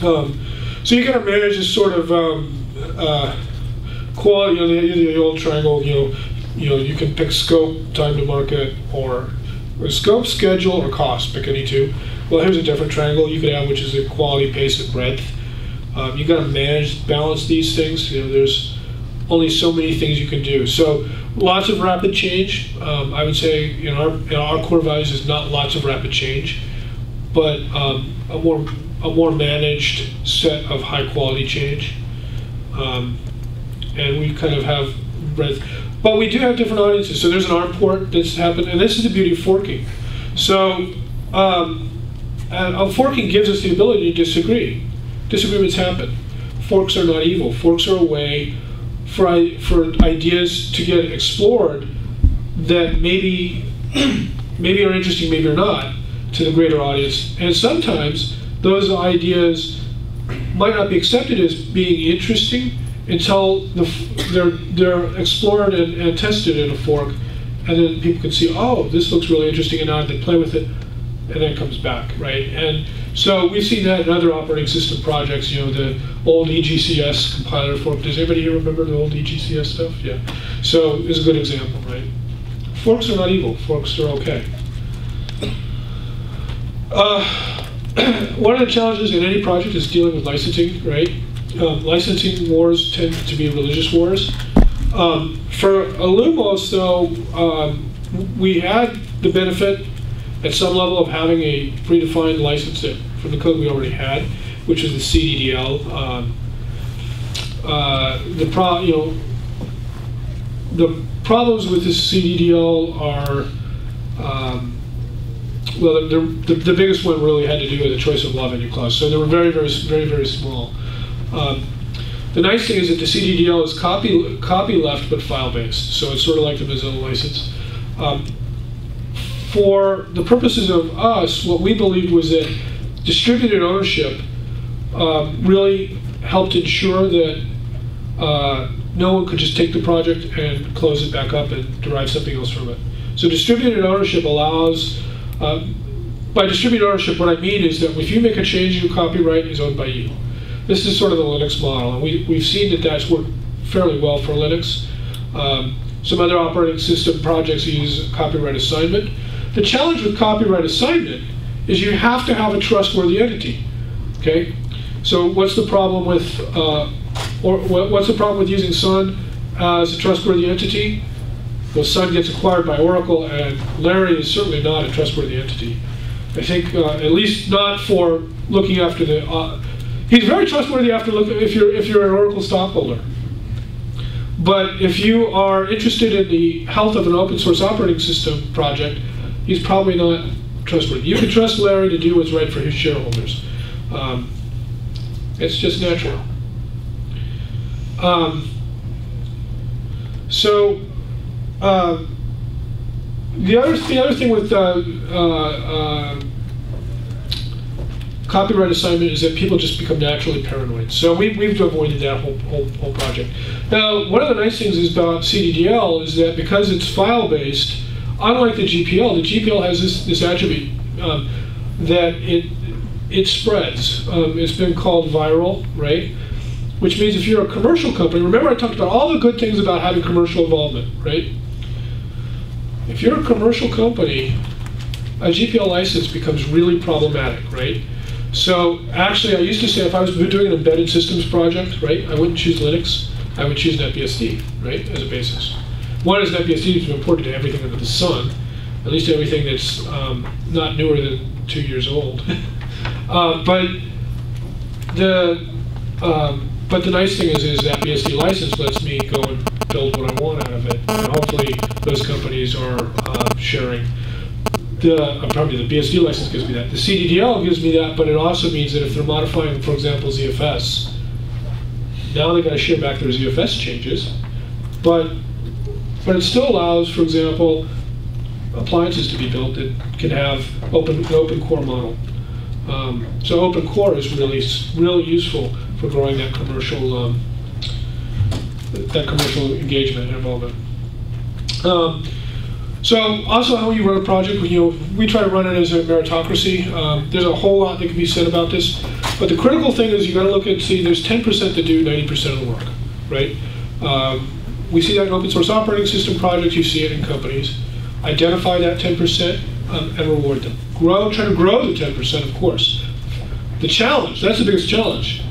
So you kind of manage this sort of quality. The old triangle. You can pick scope, time to market, or scope, schedule, or cost. Pick any two. Well, here's a different triangle you could have, which is the quality, pace, and breadth. You got to balance these things. There's only so many things you can do. So lots of rapid change. I would say our core values is not lots of rapid change, but a more managed set of high quality change. And we kind of have breadth. But we do have different audiences. So there's an ARM port that's happened, and this is the beauty of forking. So forking gives us the ability to disagree. Disagreements happen. Forks are not evil. Forks are a way for ideas to get explored that maybe are interesting, maybe are not, to the greater audience. And sometimes those ideas might not be accepted as being interesting until they're explored and tested in a fork, and then people can see, oh, this looks really interesting, and now they play with it, and then it comes back, right? And so we've seen that in other operating system projects. The old EGCS compiler fork. Does anybody here remember the old EGCS stuff? Yeah. So it's a good example, right? Forks are not evil. Forks are okay. One of the challenges in any project is dealing with licensing, right? Licensing wars tend to be religious wars. For illumos, though, we had the benefit at some level of having a predefined license from the code we already had, which is the CDDL. The problems with the CDDL are, well, the biggest one really had to do with the choice of law venue clause. So they were very, very, very, very small. The nice thing is that the CDDL is copy left but file based, so it's sort of like the Mozilla license. For the purposes of us, what we believed was that distributed ownership really helped ensure that no one could just take the project and close it back up and derive something else from it. So distributed ownership allows, by distributed ownership, what I mean is that if you make a change, your copyright is owned by you. This is sort of the Linux model, and we've seen that that's worked fairly well for Linux. Some other operating system projects use copyright assignment. The challenge with copyright assignment is you have to have a trustworthy entity. Okay, so what's the problem with, what's the problem with using Sun as a trustworthy entity? Well, Sun gets acquired by Oracle, and Larry is certainly not a trustworthy entity. I think at least not for looking after the. He's very trustworthy after if you're an Oracle stockholder. But if you are interested in the health of an open source operating system project, he's probably not trustworthy. You can trust Larry to do what's right for his shareholders. It's just natural. The other thing with copyright assignment is that people just become naturally paranoid. So we've avoided that whole project. Now, one of the nice things about CDDL is that because it's file-based, unlike the GPL has this attribute that it spreads. It's been called viral, right? Which means if you're a commercial company, remember I talked about all the good things about having commercial involvement, right? If you're a commercial company, a GPL license becomes really problematic, right? So actually, I used to say if I was doing an embedded systems project, right, I wouldn't choose Linux, I would choose NetBSD, right, as a basis. One is NetBSD is important to everything under the sun, at least everything that's not newer than 2 years old. But the nice thing is that BSD license lets me go and build what I want out of it, and hopefully those companies are sharing. Probably the BSD license gives me that. The CDDL gives me that, but it also means that if they're modifying, for example, ZFS, now they've got to share back their ZFS changes, but it still allows, for example, appliances to be built that can have an open core model. So open core is really useful for growing that commercial engagement and involvement. So also how you run a project, we try to run it as a meritocracy. There's a whole lot that can be said about this. But the critical thing is you got to look and see there's 10% that do 90% of the work, right? We see that in open source operating system projects. You see it in companies. Identify that 10% and reward them. Try to grow the 10%, of course. The challenge, that's the biggest challenge.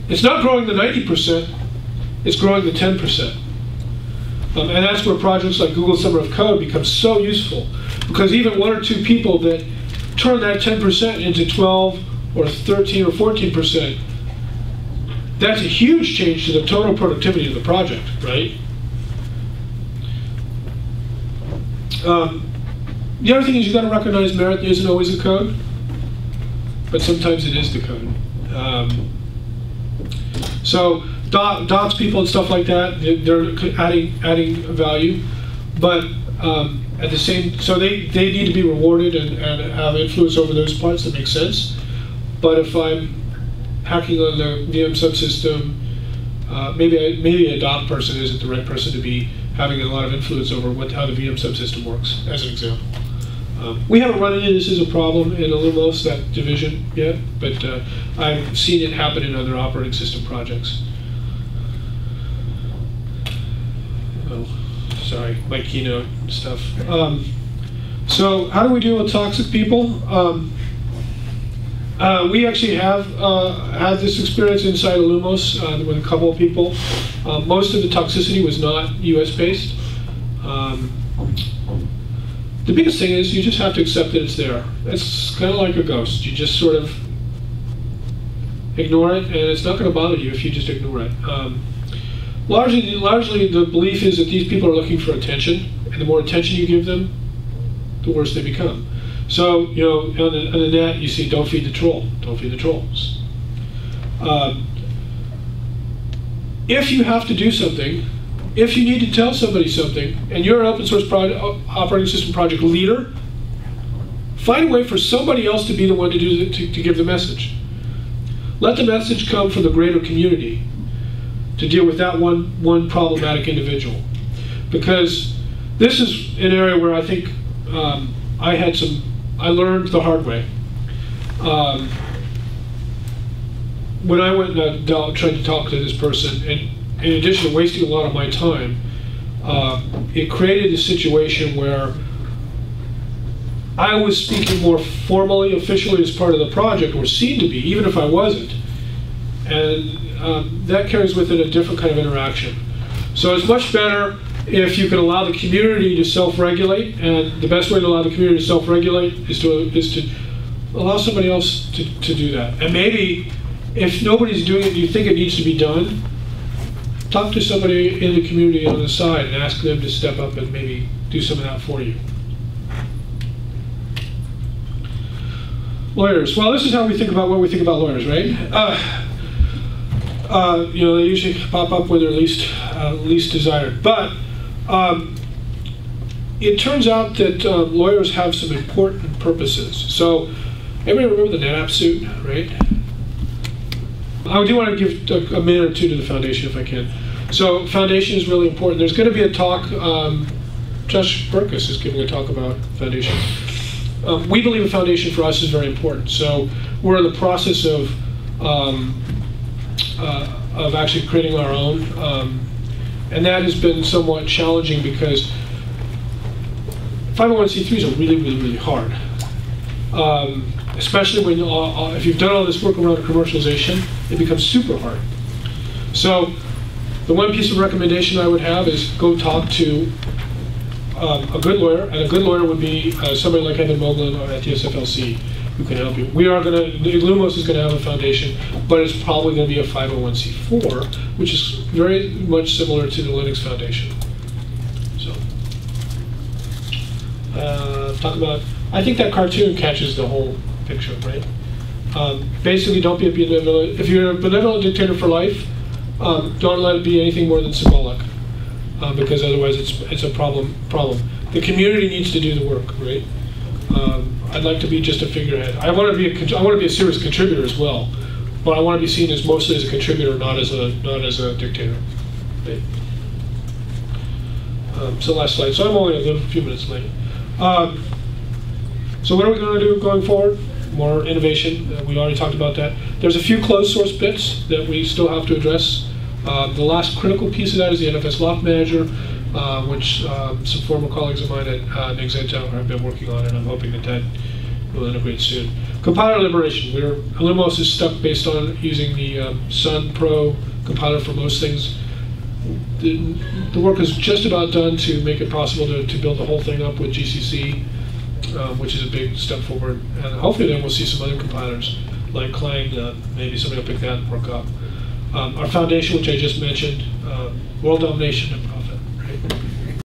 It's not growing the 90%, it's growing the 10%. And that's where projects like Google Summer of Code become so useful, because even 1 or 2 people that turn that 10% into 12 or 13 or 14%, that's a huge change to the total productivity of the project, right? The other thing is you got to recognize merit isn't always the code, but sometimes it is the code. So docs people and stuff like that, they're adding value, but at the same, so they need to be rewarded and have influence over those parts that make sense. But if I'm hacking on the VM subsystem, maybe a doc person isn't the right person to be having a lot of influence over how the VM subsystem works, as an example. We haven't run into this as a problem in illumos, that division, yet, but I've seen it happen in other operating system projects. Oh, sorry, my keynote stuff. So how do we deal with toxic people? We actually have had this experience inside illumos with a couple of people. Most of the toxicity was not US-based. The biggest thing is you just have to accept that it's there. It's kind of like a ghost. You just sort of ignore it, and it's not going to bother you if you just ignore it. Largely, the belief is that these people are looking for attention, and the more attention you give them, the worse they become. So, you know, on the net, you see, don't feed the troll. Don't feed the trolls. If you have to do something, if you need to tell somebody something, and you're an open source operating system project leader, find a way for somebody else to be the one to give the message. Let the message come from the greater community to deal with that one problematic individual. Because this is an area where I think I learned the hard way. When I went and tried to talk to this person, and in addition to wasting a lot of my time, it created a situation where I was speaking more formally, officially as part of the project, or seemed to be, even if I wasn't. And that carries with it a different kind of interaction. So it's much better if you can allow the community to self-regulate, and the best way to allow the community to self-regulate is to allow somebody else to do that. And maybe, if nobody's doing it and you think it needs to be done, talk to somebody in the community on the side and ask them to step up and maybe do some of that for you. Lawyers. Well, this is how we think about what we think about lawyers, right? You know, they usually pop up when they're least desired. But it turns out that lawyers have some important purposes. So, everybody remember the NetApp suit, right? I do want to give a minute or two to the foundation if I can. So, foundation is really important. There's going to be a talk. Josh Burkus is giving a talk about foundation. We believe a foundation for us is very important. So, we're in the process of actually creating our own. And that has been somewhat challenging because 501c3s are really, really, really hard. Especially when, if you've done all this work around commercialization, it becomes super hard. So the one piece of recommendation I would have is go talk to a good lawyer, and a good lawyer would be somebody like Evan Moglen at the SFLC who can help you. illumos is going to have a foundation, but it's probably going to be a 501c4, which is very much similar to the Linux Foundation. So, talk about, I think that cartoon catches the whole picture, right? Basically, don't be a benevolent, if you're a benevolent dictator for life, don't let it be anything more than symbolic, because otherwise it's a problem. The community needs to do the work, right? I'd like to be just a figurehead. I want to be a serious contributor as well, but I want to be seen as mostly as a contributor, not as a dictator. Right? So last slide. So I'm only a few minutes late. So what are we going to do going forward? more innovation. We already talked about that. There's a few closed source bits that we still have to address. The last critical piece of that is the NFS Lock Manager, which some former colleagues of mine at Nexento have been working on, and I'm hoping that that will integrate soon. Compiler liberation. Illumos is stuck based on using the Sun Pro compiler for most things. The work is just about done to make it possible to build the whole thing up with GCC, which is a big step forward. And hopefully then we'll see some other compilers like Clang. Maybe somebody will pick that and work up. Our foundation, which I just mentioned, world domination